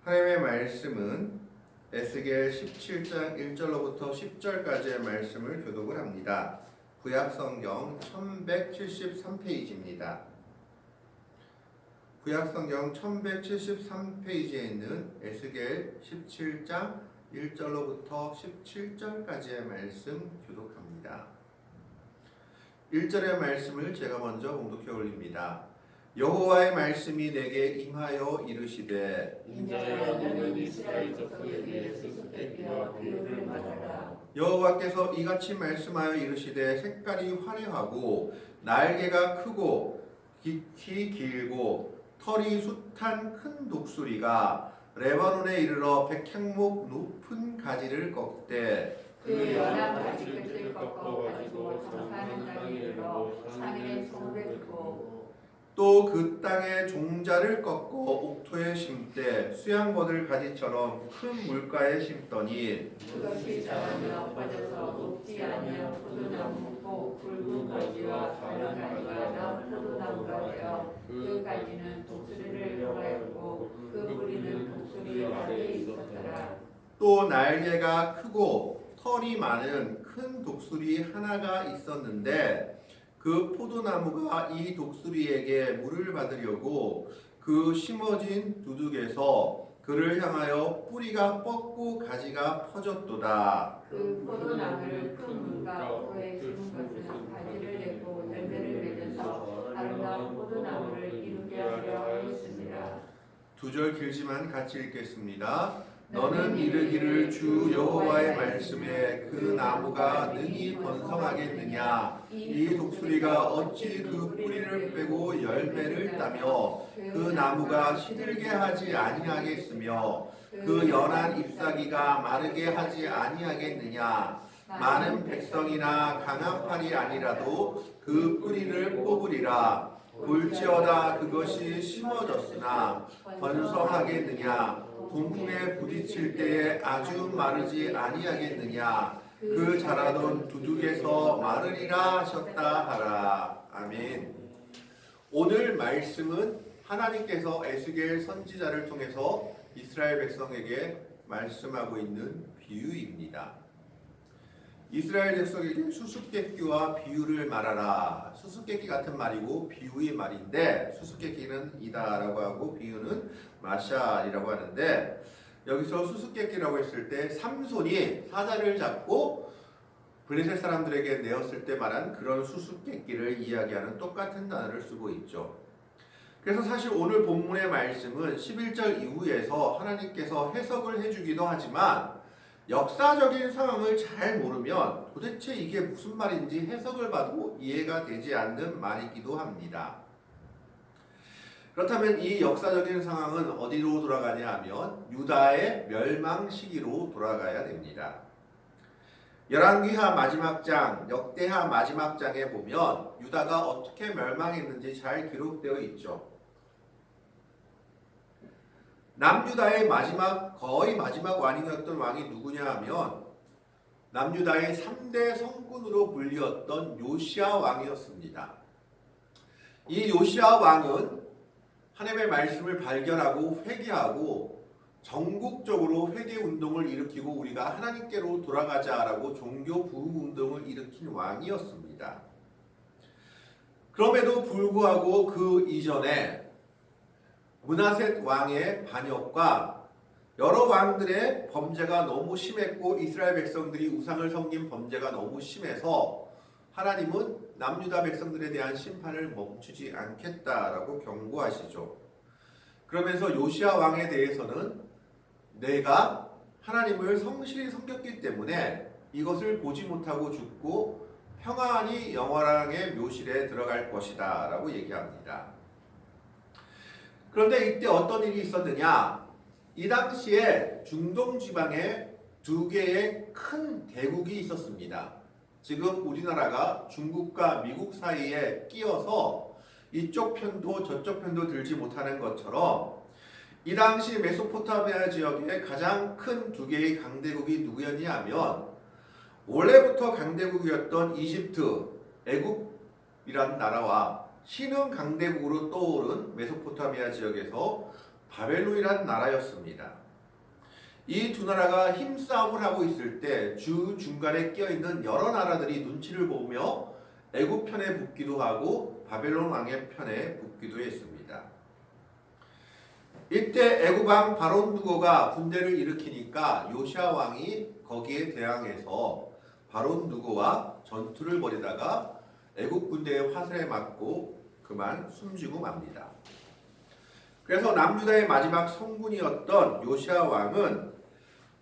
하나님의 말씀은 에스겔 17장 1절로부터 10절까지의 말씀을 교독을 합니다. 구약성경 1173페이지입니다. 구약성경 1173페이지에 있는 에스겔 17장 1절로부터 17절까지의 말씀 교독합니다. 1절의 말씀을 제가 먼저 봉독해 올립니다. 여호와의 말씀이 내게 임하여 이르시되 인자야 너는 이스라엘 족속에게 수수께끼와 비유를 말하라. 여호와께서 이같이 말씀하여 이르시되 색깔이 화려하고 날개가 크고 깃이 길고 털이 숱한 큰 독수리가 레바논에 이르러 백향목 높은 가지를 꺾되 그 연한 가지 끝을 꺾어 가지고 정사하는 땅에 이르러 산에 소를 두고 또 그 땅의 종자를 꺾어 옥토에 심되 수양버들 가지처럼 큰 물가에 심더니 그것이 자라며 빠져서 녹지 아니하여 포도나무고 굵은 가지와 다른 가지가 나 포도나무가 되어 그 가지는 독수리를 요하였고 그 뿌리는 독수리 아래에 있었더라. 또 날개가 크고 털이 많은 큰 독수리 하나가 있었는데 그 포도나무가 이 독수리에게 물을 받으려고 그 심어진 두둑에서 그를 향하여 뿌리가 뻗고 가지가 퍼졌도다. 그 포도나무를 큰 물가 옥토에 심은 것은 가지를 내고 열매를 맺어서 아름다운 포도나무를 이루게 하려 하였습니다. 두 절 길지만 같이 읽겠습니다. 너는 이르기를 주 여호와의 말씀에 그 나무가 능히 번성하겠느냐? 이 독수리가 어찌 그 뿌리를 빼고 열매를 따며 그 나무가 시들게 하지 아니하겠으며 그 연한 잎사귀가 마르게 하지 아니하겠느냐? 많은 백성이나 강한 팔이 아니라도 그 뿌리를 뽑으리라. 볼지어다 그것이 심어졌으나 번성하겠느냐? 동풍에 부딪힐 때에 아주 마르지 아니하겠느냐? 그 자라던 두둑에서 마르리라 하셨다 하라. 아멘. 오늘 말씀은 하나님께서 에스겔 선지자를 통해서 이스라엘 백성에게 말씀하고 있는 비유입니다. 이스라엘 백성에게 수수께끼와 비유를 말하라. 수수께끼 같은 말이고 비유의 말인데 수수께끼는 이다라고 하고 비유는 마샬이라고 하는데 여기서 수수께끼라고 했을 때 삼손이 사자를 잡고 블레셋 사람들에게 내었을 때 말한 그런 수수께끼를 이야기하는 똑같은 단어를 쓰고 있죠. 그래서 사실 오늘 본문의 말씀은 11절 이후에서 하나님께서 해석을 해주기도 하지만 역사적인 상황을 잘 모르면 도대체 이게 무슨 말인지 해석을 봐도 이해가 되지 않는 말이기도 합니다. 그렇다면 이 역사적인 상황은 어디로 돌아가냐 하면 유다의 멸망 시기로 돌아가야 됩니다. 열왕기하 마지막 장, 역대하 마지막 장에 보면 유다가 어떻게 멸망했는지 잘 기록되어 있죠. 남유다의 거의 마지막 왕이었던 왕이 누구냐 하면 남유다의 3대 성군으로 불리었던 요시야 왕이었습니다. 이 요시야 왕은 하나님의 말씀을 발견하고 회개하고 전국적으로 회개 운동을 일으키고 우리가 하나님께로 돌아가자라고 종교 부흥 운동을 일으킨 왕이었습니다. 그럼에도 불구하고 그 이전에 므낫셋 왕의 반역과 여러 왕들의 범죄가 너무 심했고 이스라엘 백성들이 우상을 섬긴 범죄가 너무 심해서 하나님은 남유다 백성들에 대한 심판을 멈추지 않겠다라고 경고하시죠. 그러면서 요시야 왕에 대해서는 내가 하나님을 성실히 섬겼기 때문에 이것을 보지 못하고 죽고 평안히 영원하게 묘실에 들어갈 것이다 라고 얘기합니다. 그런데 이때 어떤 일이 있었느냐? 이 당시에 중동 지방에 두 개의 큰 대국이 있었습니다. 지금 우리나라가 중국과 미국 사이에 끼어서 이쪽 편도 저쪽 편도 들지 못하는 것처럼 이 당시 메소포타미아 지역의 가장 큰 두 개의 강대국이 누구였냐 하면 원래부터 강대국이었던 이집트, 애굽이라는 나라와 신흥 강대국으로 떠오른 메소포타미아 지역에서 바벨론이란 나라였습니다. 이 두 나라가 힘싸움을 하고 있을 때 주 중간에 끼어있는 여러 나라들이 눈치를 보며 애굽 편에 붙기도 하고 바벨론 왕의 편에 붙기도 했습니다. 이때 애굽 왕 바론 누고가 군대를 일으키니까 요시야 왕이 거기에 대항해서 바론 누고와 전투를 벌이다가 애굽 군대의 화살에 맞고 그만 숨지고 맙니다. 그래서 남유다의 마지막 성군이었던 요시야 왕은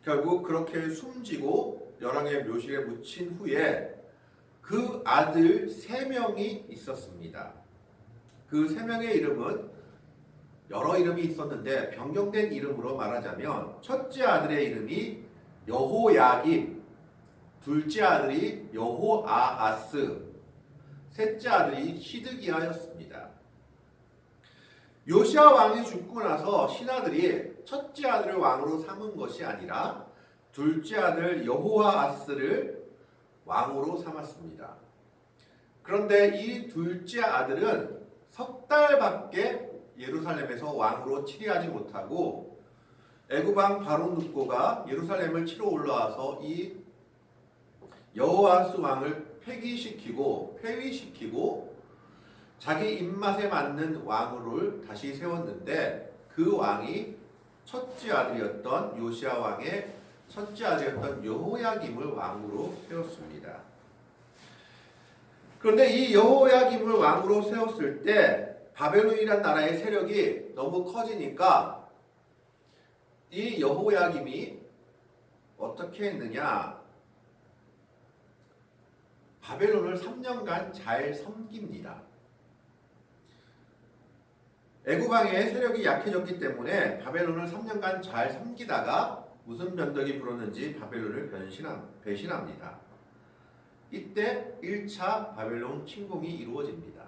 결국 그렇게 숨지고 열왕의 묘실에 묻힌 후에 그 아들 3명이 있었습니다. 그 3명의 이름은 여러 이름이 있었는데 변경된 이름으로 말하자면 첫째 아들의 이름이 여호야김, 둘째 아들이 여호아하스, 셋째 아들이 시드기야였습니다. 요시야 왕이 죽고 나서 신하들이 첫째 아들을 왕으로 삼은 것이 아니라 둘째 아들 여호아하스를 왕으로 삼았습니다. 그런데 이 둘째 아들은 석 달밖에 예루살렘에서 왕으로 치리하지 못하고 애굽 왕 바론 누고가 예루살렘을 치러 올라와서 이 여호아하스 왕을 폐위시키고 자기 입맛에 맞는 왕을 다시 세웠는데 그 왕이 첫째 아들이었던 요시야 왕의 첫째 아들이었던 여호야김을 왕으로 세웠습니다. 그런데 이 여호야김을 왕으로 세웠을 때 바벨론이란 나라의 세력이 너무 커지니까 이 여호야김이 어떻게 했느냐? 바벨론을 3년간 잘 섬깁니다. 애굽 왕의 세력이 약해졌기 때문에 바벨론을 3년간 잘 섬기다가 무슨 변덕이 불었는지 바벨론을 배신합니다. 이때 1차 바벨론 침공이 이루어집니다.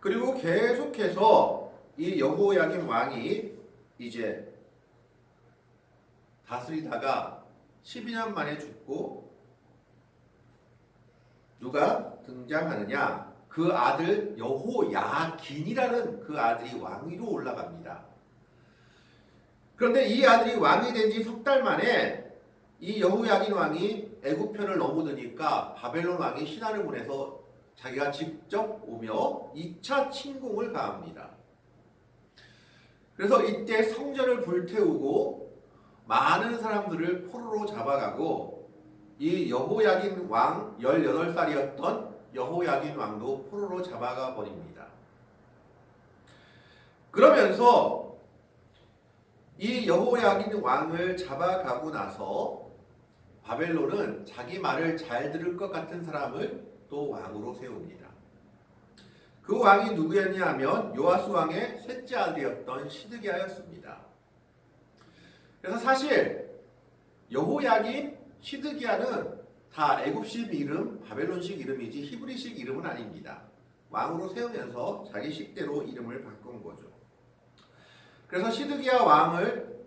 그리고 계속해서 이 여호야김 왕이 이제 다스리다가 12년 만에 죽고 누가 등장하느냐? 그 아들 여호야긴이라는 그 아들이 왕위로 올라갑니다. 그런데 이 아들이 왕이 된 지 석 달 만에 이 여호야긴 왕이 애굽 편을 넘어드니까 바벨론 왕이 신하를 보내서 자기가 직접 오며 2차 침공을 가합니다. 그래서 이때 성전을 불태우고 많은 사람들을 포로로 잡아가고 이 여호야긴 왕 18살이었던 여호야긴 왕도 포로로 잡아가 버립니다. 그러면서 이 여호야긴 왕을 잡아가고 나서 바벨론은 자기 말을 잘 들을 것 같은 사람을 또 왕으로 세웁니다. 그 왕이 누구였냐 하면 요아스 왕의 셋째 아들이었던 시드기야였습니다. 그래서 사실 여호야긴, 시드기야는 다 애굽식 이름, 바벨론식 이름이지 히브리식 이름은 아닙니다. 왕으로 세우면서 자기 식대로 이름을 바꾼 거죠. 그래서 시드기야 왕을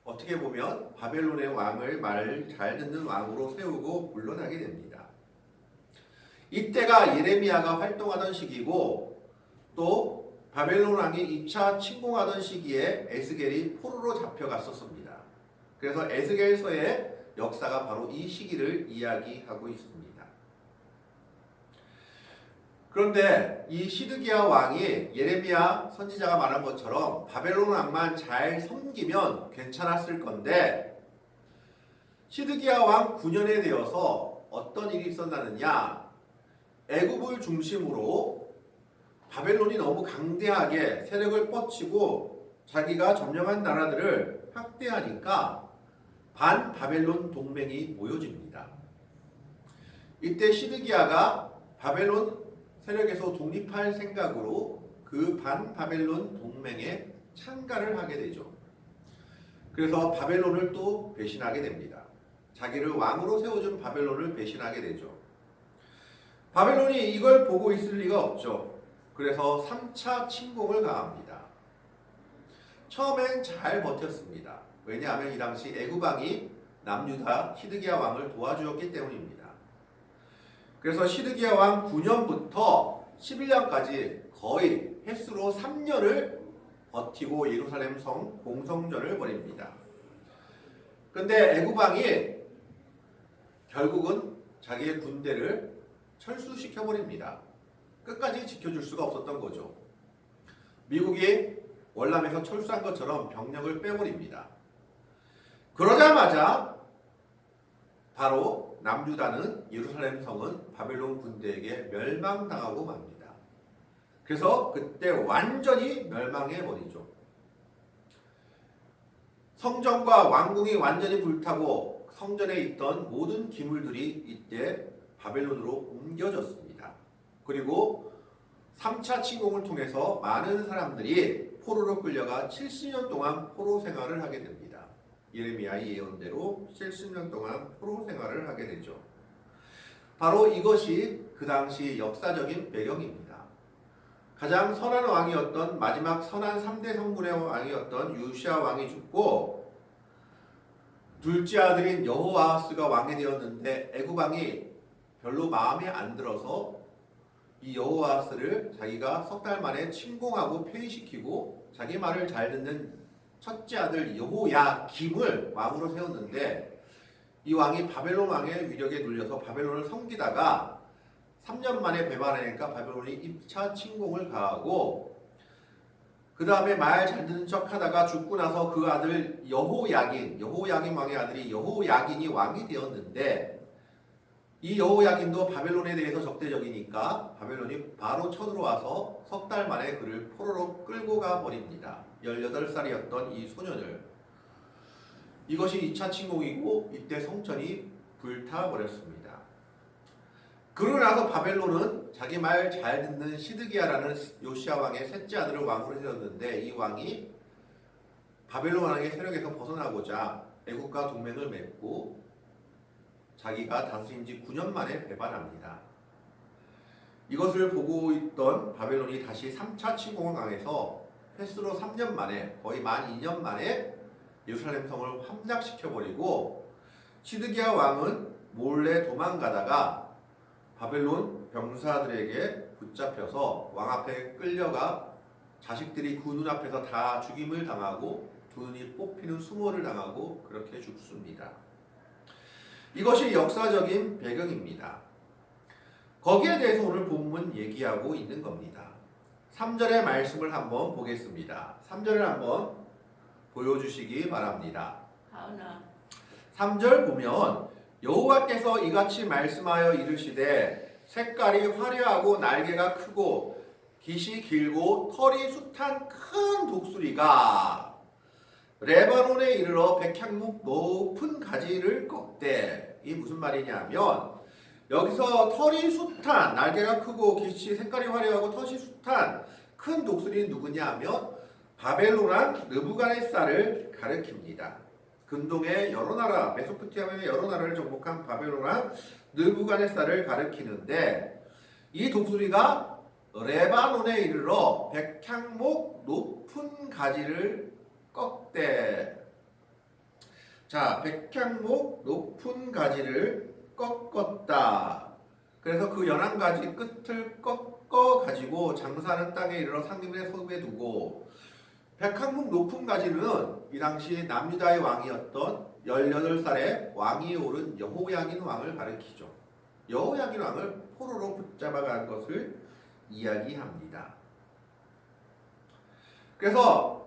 어떻게 보면 바벨론의 왕을 말을 잘 듣는 왕으로 세우고 물러나게 됩니다. 이때가 예레미야가 활동하던 시기고 또 바벨론 왕이 2차 침공하던 시기에 에스겔이 포로로 잡혀갔었습니다. 그래서 에스겔서의 역사가 바로 이 시기를 이야기하고 있습니다. 그런데 이 시드기야 왕이 예레미야 선지자가 말한 것처럼 바벨론 왕만 잘 섬기면 괜찮았을 건데 시드기야 왕 9년에 되어서 어떤 일이 있었나느냐? 애굽을 중심으로 바벨론이 너무 강대하게 세력을 뻗치고 자기가 점령한 나라들을 확대하니까 반바벨론 동맹이 모여집니다. 이때 시드기야가 바벨론 세력에서 독립할 생각으로 그 반바벨론 동맹에 참가를 하게 되죠. 그래서 바벨론을 또 배신하게 됩니다. 자기를 왕으로 세워준 바벨론을 배신하게 되죠. 바벨론이 이걸 보고 있을 리가 없죠. 그래서 3차 침공을 가합니다. 처음엔 잘 버텼습니다. 왜냐하면 이 당시 애굽 왕이 남유다 시드기야 왕을 도와주었기 때문입니다. 그래서 시드기야 왕 9년부터 11년까지 거의 횟수로 3년을 버티고 예루살렘 성 공성전을 벌입니다. 근데 애굽왕이 결국은 자기의 군대를 철수시켜 버립니다. 끝까지 지켜줄 수가 없었던 거죠. 미국이 월남에서 철수한 것처럼 병력을 빼버립니다. 그러자마자 바로 남유다는 예루살렘 성은 바벨론 군대에게 멸망당하고 맙니다. 그래서 그때 완전히 멸망해버리죠. 성전과 왕궁이 완전히 불타고 성전에 있던 모든 기물들이 이때 바벨론으로 옮겨졌습니다. 그리고 3차 침공을 통해서 많은 사람들이 포로로 끌려가 70년 동안 포로 생활을 하게 됩니다. 예레미야의 예언대로 70년 동안 포로 생활을 하게 되죠. 바로 이것이 그 당시 역사적인 배경입니다. 가장 선한 왕이었던 마지막 선한 3대 성군의 왕이었던 요시야 왕이 죽고 둘째 아들인 여호아하스가 왕이 되었는데 애굽 왕이 별로 마음에 안 들어서 이 여호아하스를 자기가 석 달 만에 침공하고 폐위시키고 자기 말을 잘 듣는 첫째 아들 여호야김을 왕으로 세웠는데 이 왕이 바벨론 왕의 위력에 눌려서 바벨론을 섬기다가 3년 만에 배반하니까 바벨론이 2차 침공을 가하고 그 다음에 말 잘 듣는 척 하다가 죽고 나서 그 아들 여호야긴 왕의 아들이 여호야긴이 왕이 되었는데 이 여호야긴도 바벨론에 대해서 적대적이니까 바벨론이 바로 쳐들어와서 석 달 만에 그를 포로로 끌고 가버립니다. 18살이었던 이 소년을. 이것이 2차 침공이고 이때 성전이 불타버렸습니다. 그러고 나서 바벨론은 자기 말 잘 듣는 시드기야라는 요시야 왕의 셋째 아들을 왕으로 세웠는데 이 왕이 바벨론 왕의 세력에서 벗어나고자 애국과 동맹을 맺고 자기가 다스린 지 9년 만에 배반합니다. 이것을 보고 있던 바벨론이 다시 3차 침공을 강해서 횟수로 3년 만에 거의 만 2년 만에 예루살렘 성을 함락시켜버리고 시드기야 왕은 몰래 도망가다가 바벨론 병사들에게 붙잡혀서 왕 앞에 끌려가 자식들이 그 눈앞에서 다 죽임을 당하고 두 눈이 뽑히는 수모를 당하고 그렇게 죽습니다. 이것이 역사적인 배경입니다. 거기에 대해서 오늘 본문 얘기하고 있는 겁니다. 3절의 말씀을 한번 보겠습니다. 3절을 한번 보여주시기 바랍니다. 3절 보면 여호와께서 이같이 말씀하여 이르시되 색깔이 화려하고 날개가 크고 깃이 길고 털이 숱한 큰 독수리가 레바논에 이르러 백향목 높은 가지를 꺾되. 이게 무슨 말이냐면 여기서 털이 숱한 날개가 크고 깃이 색깔이 화려하고 털이 숱한 큰 독수리는 누구냐 하면 바벨론 왕 느부갓네살을 가리킵니다. 근동의 여러 나라 메소포타미아의 여러 나라를 정복한 바벨론 왕 느부갓네살을 가리키는데 이 독수리가 레바논에 이르러 백향목 높은 가지를 꺾되. 자, 백향목 높은 가지를 꺾었다. 그래서 그 연한 가지 끝을 꺾어 가지고 장사하는 땅에 이르러 상림의 소금에 두고. 백향목 높은 가지는 이 당시 남유다의 왕이었던 18살의 왕이 오른 여호야긴 왕을 가리키죠. 여호야긴 왕을 포로로 붙잡아간 것을 이야기합니다. 그래서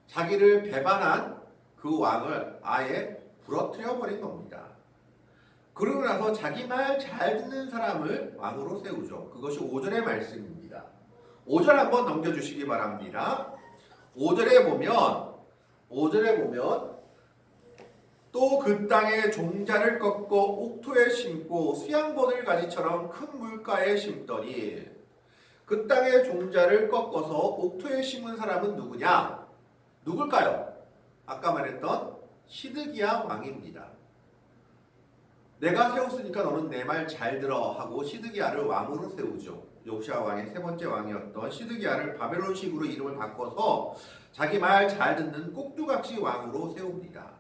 자기를 배반한 그 왕을 아예 부러뜨려 버린 겁니다. 그러고 나서 자기 말 잘 듣는 사람을 왕으로 세우죠. 그것이 5절의 말씀입니다. 5절 한번 넘겨주시기 바랍니다. 5절에 보면 또 그 땅에 종자를 꺾고 옥토에 심고 수양버들 가지처럼 큰 물가에 심더니. 그 땅의 종자를 꺾어서 옥토에 심은 사람은 누구냐? 누굴까요? 아까 말했던 시드기야 왕입니다. 내가 세웠으니까 너는 내 말 잘 들어 하고 시드기야를 왕으로 세우죠. 요시야 왕의 세 번째 왕이었던 시드기야를 바벨론식으로 이름을 바꿔서 자기 말 잘 듣는 꼭두각시 왕으로 세웁니다.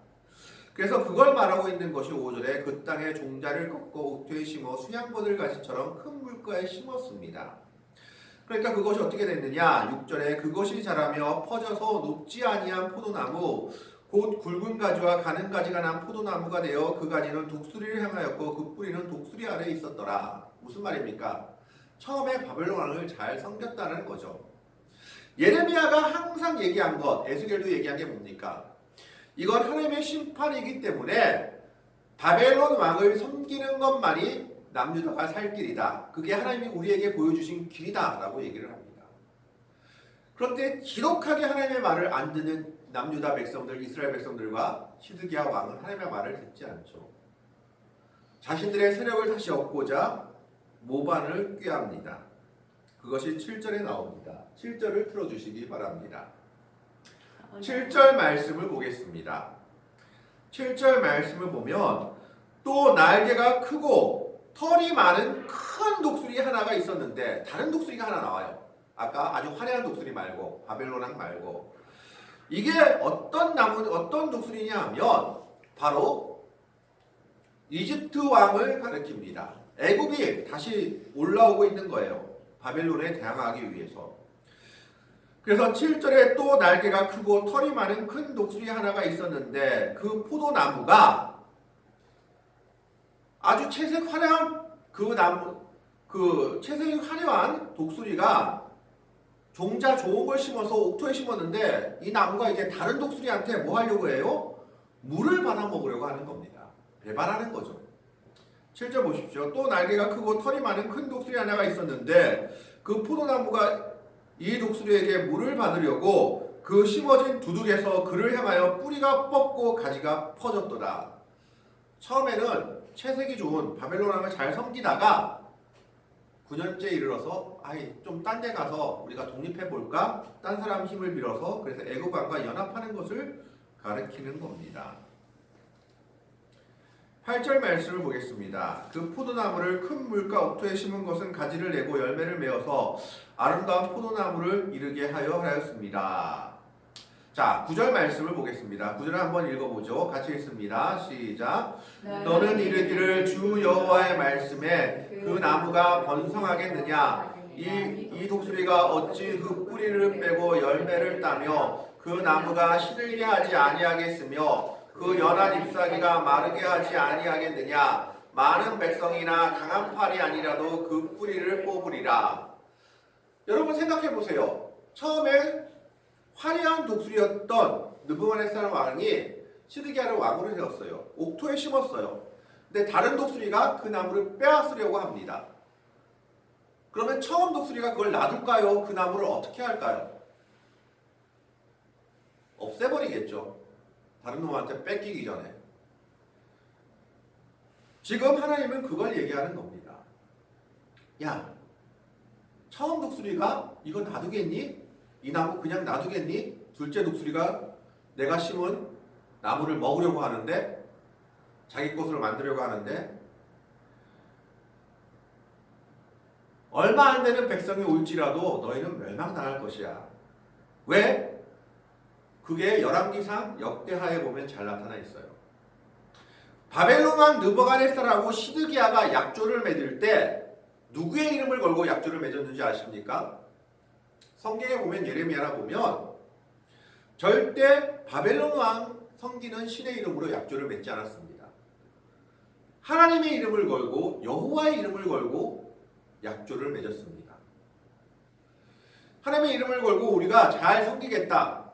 그래서 그걸 말하고 있는 것이 5절에 그 땅에 종자를 꺾고 옥토에 심어 수양버들 가지처럼 큰 물가에 심었습니다. 그러니까 그것이 어떻게 됐느냐? 6절에 그것이 자라며 퍼져서 높지 아니한 포도나무 곧 굵은 가지와 가는 가지가 난 포도나무가 되어 그 가지는 독수리를 향하였고 그 뿌리는 독수리 아래에 있었더라. 무슨 말입니까? 처음에 바벨론 왕을 잘 섬겼다는 거죠. 예레미야가 항상 얘기한 것, 에스겔도 얘기한 게 뭡니까? 이건 하나님의 심판이기 때문에 바벨론 왕을 섬기는 것만이 남유다가 살 길이다. 그게 하나님이 우리에게 보여주신 길이다 라고 얘기를 합니다. 그런데 지독하게 하나님의 말을 안 듣는 남유다 백성들, 이스라엘 백성들과 시드기야 왕은 하나님의 말을 듣지 않죠. 자신들의 세력을 다시 얻고자 모반을 꾀합니다. 그것이 7절에 나옵니다. 7절을 틀어주시기 바랍니다. 7절 말씀을 보겠습니다. 7절 말씀을 보면 또 날개가 크고 털이 많은 큰 독수리 하나가 있었는데 다른 독수리가 하나 나와요. 아까 아주 화려한 독수리 말고 바벨론왕 말고 이게 어떤 독수리냐 하면 바로 이집트 왕을 가리킵니다. 애굽이 다시 올라오고 있는 거예요. 바벨론에 대항하기 위해서. 그래서 7절에 또 날개가 크고 털이 많은 큰 독수리 하나가 있었는데 그 포도나무가 아주 채색 화려한 채색 화려한 독수리가 종자 좋은 걸 심어서 옥토에 심었는데 이 나무가 이제 다른 독수리한테 뭐 하려고 해요? 물을 받아먹으려고 하는 겁니다. 배반하는 거죠. 7절 보십시오. 또 날개가 크고 털이 많은 큰 독수리 하나가 있었는데 그 포도나무가 이 독수리에게 물을 받으려고 그 심어진 두둑에서 그를 향하여 뿌리가 뻗고 가지가 퍼졌도다. 처음에는 채색이 좋은 바벨론 왕을 잘 섬기다가 9년째 이르러서 좀 딴 데 가서 우리가 독립해볼까? 딴 사람 힘을 빌어서 그래서 애굽 왕과 연합하는 것을 가리키는 겁니다. 8절 말씀을 보겠습니다. 그 포도나무를 큰 물가 옥토에 심은 것은 가지를 내고 열매를 맺어서 아름다운 포도나무를 이르게 하였습니다. 자, 9절 말씀을 보겠습니다. 9절 한번 읽어보죠. 같이 읽습니다. 시작. 너는 이르기를 주 여호와의 말씀에 그 나무가 번성하겠느냐? 이 독수리가 어찌 그 뿌리를 빼고 열매를 따며 그 나무가 시들게 하지 아니하겠으며 그 연한 잎사귀가 마르게 하지 아니하겠느냐? 많은 백성이나 강한 팔이 아니라도 그 뿌리를 뽑으리라. 여러분 생각해 보세요. 처음에 화려한 독수리였던 느부갓네살 왕이 시드기야를 왕으로 세웠어요. 옥토에 심었어요. 근데 다른 독수리가 그 나무를 빼앗으려고 합니다. 그러면 처음 독수리가 그걸 놔둘까요? 그 나무를 어떻게 할까요? 없애버리겠죠. 다른 놈한테 뺏기기 전에. 지금 하나님은 그걸 얘기하는 겁니다. 야, 처음 독수리가 이거 놔두겠니? 이 나무 그냥 놔두겠니? 둘째 독수리가 내가 심은 나무를 먹으려고 하는데 자기 것으로 만들려고 하는데 얼마 안 되는 백성이 올지라도 너희는 멸망당할 것이야. 왜? 그게 열왕기상 역대하에 보면 잘 나타나 있어요. 바벨론 왕 느부갓네살하고 시드기야가 약조를 맺을 때 누구의 이름을 걸고 약조를 맺었는지 아십니까? 성경에 보면 예레미야나 보면 절대 바벨론 왕 섬기는 신의 이름으로 약조를 맺지 않았습니다. 하나님의 이름을 걸고 여호와의 이름을 걸고 약조를 맺었습니다. 하나님의 이름을 걸고 우리가 잘 섬기겠다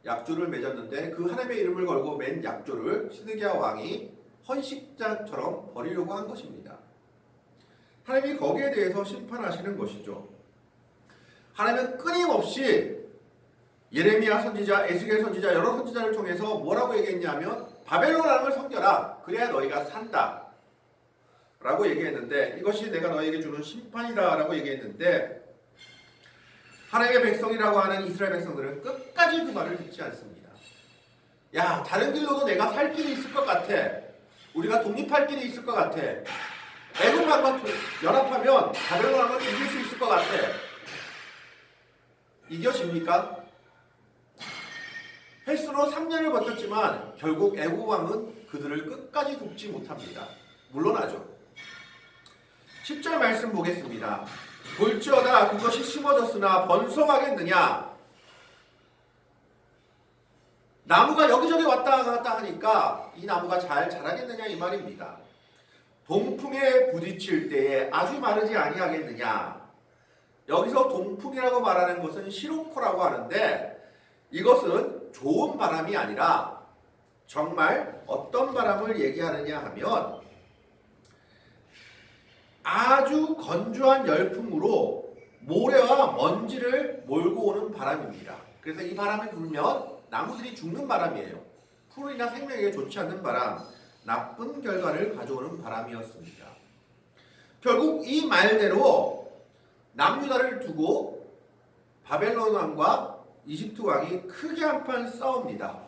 약조를 맺었는데 그 하나님의 이름을 걸고 맺은 약조를 시드기야 왕이 헌식자처럼 버리려고 한 것입니다. 하나님이 거기에 대해서 심판하시는 것이죠. 하나님은 끊임없이 예레미야 선지자, 에스겔 선지자, 여러 선지자를 통해서 뭐라고 얘기했냐면 바벨론 왕을 섬겨라. 그래야 너희가 산다. 라고 얘기했는데 이것이 내가 너희에게 주는 심판이다. 라고 얘기했는데 하나님의 백성이라고 하는 이스라엘 백성들은 끝까지 그 말을 듣지 않습니다. 야, 다른 길로도 내가 살 길이 있을 것 같아. 우리가 독립할 길이 있을 것 같아. 애굽 왕과 연합하면 바벨론 왕을 이길 수 있을 것 같아. 이겨집니까? 헬스로 3년을 버텼지만 결국 애굽 왕은 그들을 끝까지 돕지 못합니다. 물러나죠. 10절 말씀 보겠습니다. 볼지어다 그것이 심어졌으나 번성하겠느냐. 나무가 여기저기 왔다 갔다 하니까 이 나무가 잘 자라겠느냐 이 말입니다. 동풍에 부딪힐 때에 아주 마르지 아니하겠느냐. 여기서 동풍이라고 말하는 것은 시로코라고 하는데 이것은 좋은 바람이 아니라 정말 어떤 바람을 얘기하느냐 하면 아주 건조한 열풍으로 모래와 먼지를 몰고 오는 바람입니다. 그래서 이 바람이 불면 나무들이 죽는 바람이에요. 풀이나 생명에게 좋지 않는 바람, 나쁜 결과를 가져오는 바람이었습니다. 결국 이 말대로 남유다를 두고 바벨론 왕과 이집트 왕이 크게 한판 싸웁니다.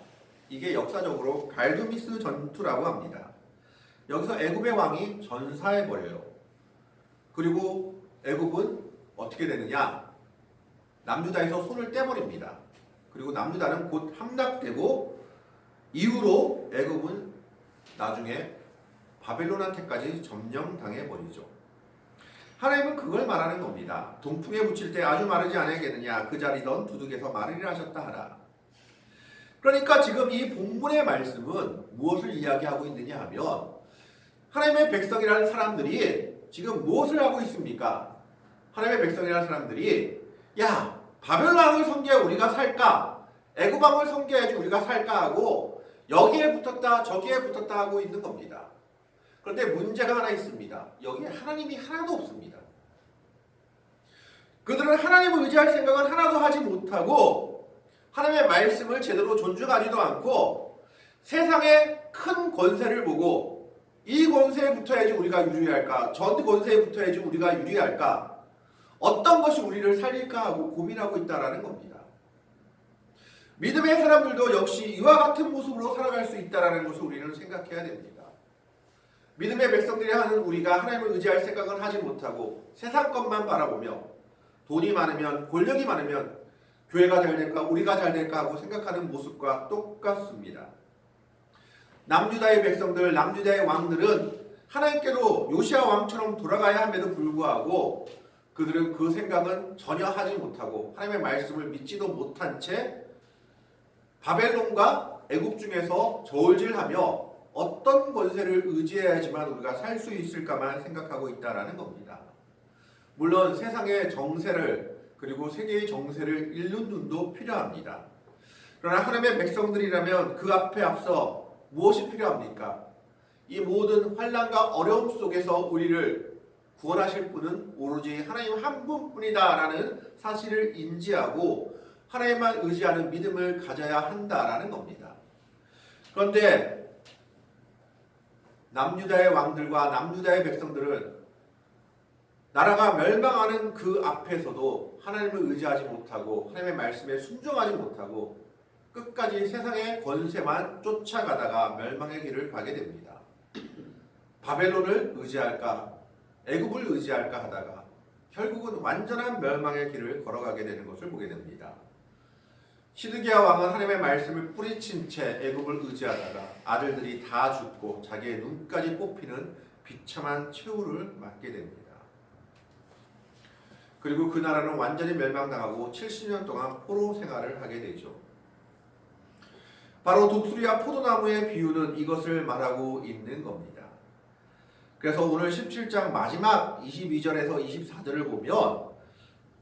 이게 역사적으로 갈두미스 전투라고 합니다. 여기서 애굽의 왕이 전사해버려요. 그리고 애굽은 어떻게 되느냐? 남유다에서 손을 떼버립니다. 그리고 남유다는 곧 함락되고 이후로 애굽은 나중에 바벨론한테까지 점령당해버리죠. 하나님은 그걸 말하는 겁니다. 동풍에 붙일 때 아주 마르지 않겠느냐. 그 자리던 두둑에서 마르리라 하셨다 하라. 그러니까 지금 이 본문의 말씀은 무엇을 이야기하고 있느냐 하면 하나님의 백성이라는 사람들이 지금 무엇을 하고 있습니까? 하나님의 백성이라는 사람들이 야 바벨론 왕을 섬겨야 우리가 살까? 애굽 왕을 섬겨야지 우리가 살까 하고 여기에 붙었다 저기에 붙었다 하고 있는 겁니다. 그런데 문제가 하나 있습니다. 여기에 하나님이 하나도 없습니다. 그들은 하나님을 의지할 생각은 하나도 하지 못하고 하나님의 말씀을 제대로 존중하지도 않고 세상의 큰 권세를 보고 이 권세에 붙어야지 우리가 유리할까? 저 권세에 붙어야지 우리가 유리할까? 어떤 것이 우리를 살릴까 하고 고민하고 있다는 겁니다. 믿음의 사람들도 역시 이와 같은 모습으로 살아갈 수 있다는 것을 우리는 생각해야 됩니다. 믿음의 백성들이 하는 우리가 하나님을 의지할 생각은 하지 못하고 세상 것만 바라보며 돈이 많으면 권력이 많으면 교회가 잘 될까 우리가 잘 될까 하고 생각하는 모습과 똑같습니다. 남유다의 백성들, 남유다의 왕들은 하나님께로 요시야 왕처럼 돌아가야 함에도 불구하고 그들은 그 생각은 전혀 하지 못하고 하나님의 말씀을 믿지도 못한 채 바벨론과 애굽 중에서 저울질하며 어떤 권세를 의지해야지만 우리가 살 수 있을까만 생각하고 있다는 겁니다. 물론 세상의 정세를 그리고 세계의 정세를 읽는 눈도 필요합니다. 그러나 하나님의 백성들이라면 그 앞에 앞서 무엇이 필요합니까? 이 모든 환난과 어려움 속에서 우리를 구원하실 분은 오로지 하나님 한 분뿐이다라는 사실을 인지하고 하나님만 의지하는 믿음을 가져야 한다라는 겁니다. 그런데 남유다의 왕들과 남유다의 백성들은 나라가 멸망하는 그 앞에서도 하나님을 의지하지 못하고 하나님의 말씀에 순종하지 못하고 끝까지 세상의 권세만 쫓아가다가 멸망의 길을 가게 됩니다. 바벨론을 의지할까 애굽을 의지할까 하다가 결국은 완전한 멸망의 길을 걸어가게 되는 것을 보게 됩니다. 시드기야 왕은 하나님의 말씀을 뿌리친 채 애굽을 의지하다가 아들들이 다 죽고 자기의 눈까지 뽑히는 비참한 최후를 맞게 됩니다. 그리고 그 나라는 완전히 멸망당하고 70년 동안 포로 생활을 하게 되죠. 바로 독수리와 포도나무의 비유는 이것을 말하고 있는 겁니다. 그래서 오늘 17장 마지막 22절에서 24절을 보면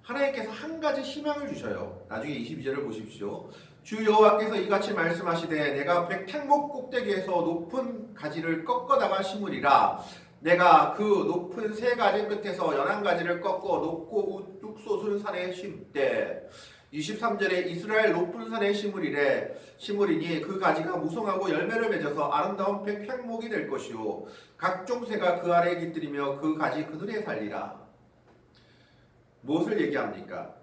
하나님께서 한 가지 희망을 주셔요. 나중에 22절을 보십시오. 주 여호와께서 이같이 말씀하시되 내가 백향목 꼭대기에서 높은 가지를 꺾어다가 심으리라. 내가 그 높은 세 가지 끝에서 연한 가지를 꺾어 높고 우뚝 솟은 산에 심되 23절에 이스라엘 높은 산에 심으리니 그 가지가 무성하고 열매를 맺어서 아름다운 백향목이 될 것이요 각종 새가 그 아래에 깃들이며 그 가지 그늘에 살리라. 무엇을 얘기합니까?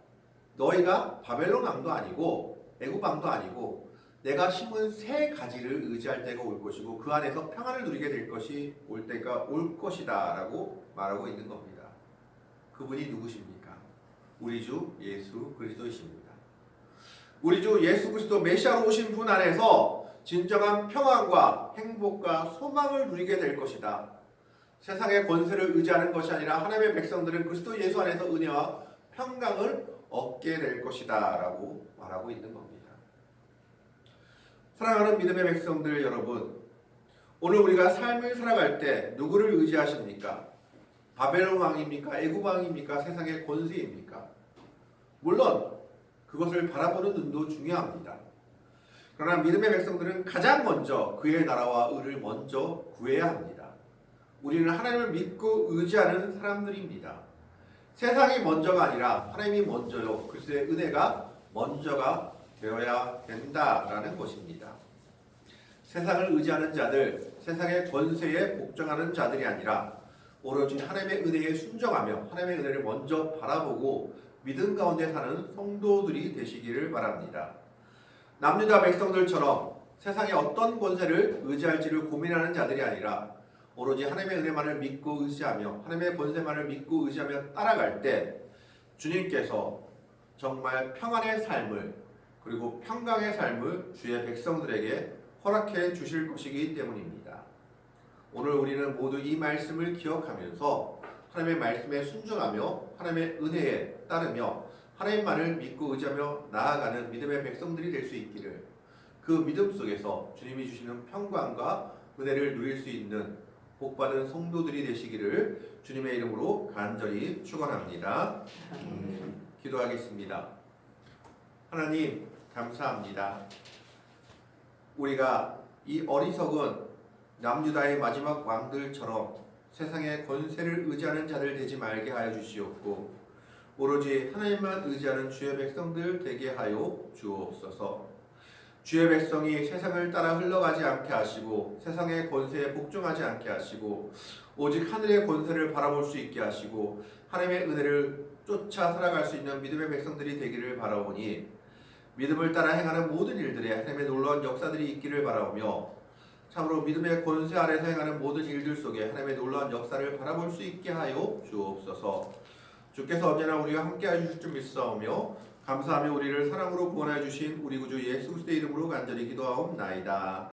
너희가 바벨론 왕도 아니고 애굽 왕도 아니고 내가 심은 새 가지를 의지할 때가 올 것이고 그 안에서 평안을 누리게 될 것이 올 때가 올 것이다 라고 말하고 있는 겁니다. 그분이 누구십니까? 우리 주 예수 그리스도이십니다. 우리 주 예수 그리스도 메시아로 오신 분 안에서 진정한 평안과 행복과 소망을 누리게 될 것이다. 세상의 권세를 의지하는 것이 아니라 하나님의 백성들은 그리스도 예수 안에서 은혜와 평강을 얻게 될 것이다 라고 말하고 있는 겁니다. 사랑하는 믿음의 백성들 여러분, 오늘 우리가 삶을 살아갈 때 누구를 의지하십니까? 바벨론 왕입니까? 애굽 왕입니까? 세상의 권세입니까? 물론 그것을 바라보는 눈도 중요합니다. 그러나 믿음의 백성들은 가장 먼저 그의 나라와 의를 먼저 구해야 합니다. 우리는 하나님을 믿고 의지하는 사람들입니다. 세상이 먼저가 아니라 하나님이 먼저요. 그리스도의 은혜가 먼저가 되어야 된다라는 것입니다. 세상을 의지하는 자들, 세상의 권세에 복종하는 자들이 아니라 오로지 하나님의 은혜에 순종하며 하나님의 은혜를 먼저 바라보고 믿음 가운데 사는 성도들이 되시기를 바랍니다. 남유다 백성들처럼 세상의 어떤 권세를 의지할지를 고민하는 자들이 아니라 오로지 하나님의 은혜만을 믿고 의지하며 하나님의 권세만을 믿고 의지하며 따라갈 때 주님께서 정말 평안의 삶을 그리고 평강의 삶을 주의 백성들에게 허락해 주실 것이기 때문입니다. 오늘 우리는 모두 이 말씀을 기억하면서 하나님의 말씀에 순종하며 하나님의 은혜에 따르며 하나님만을 믿고 의지하며 나아가는 믿음의 백성들이 될 수 있기를, 그 믿음 속에서 주님이 주시는 평강과 은혜를 누릴 수 있는 복받은 성도들이 되시기를 주님의 이름으로 간절히 축원합니다. 기도하겠습니다. 하나님 감사합니다. 우리가 이 어리석은 남유다의 마지막 왕들처럼 세상의 권세를 의지하는 자들 되지 말게 하여 주시옵고 오로지 하나님만 의지하는 주의 백성들 되게 하여 주옵소서. 주의 백성이 세상을 따라 흘러가지 않게 하시고 세상의 권세에 복종하지 않게 하시고 오직 하늘의 권세를 바라볼 수 있게 하시고 하나님의 은혜를 쫓아 살아갈 수 있는 믿음의 백성들이 되기를 바라오니 믿음을 따라 행하는 모든 일들에 하나님의 놀라운 역사들이 있기를 바라오며 참으로 믿음의 권세 아래서 행하는 모든 일들 속에 하나님의 놀라운 역사를 바라볼 수 있게 하여 주옵소서. 주께서 언제나 우리와 함께 하실 줄 믿사오며 감사하며 우리를 사랑으로 구원하여 주신 우리 구주 예수 그리스도의 이름으로 간절히 기도하옵나이다.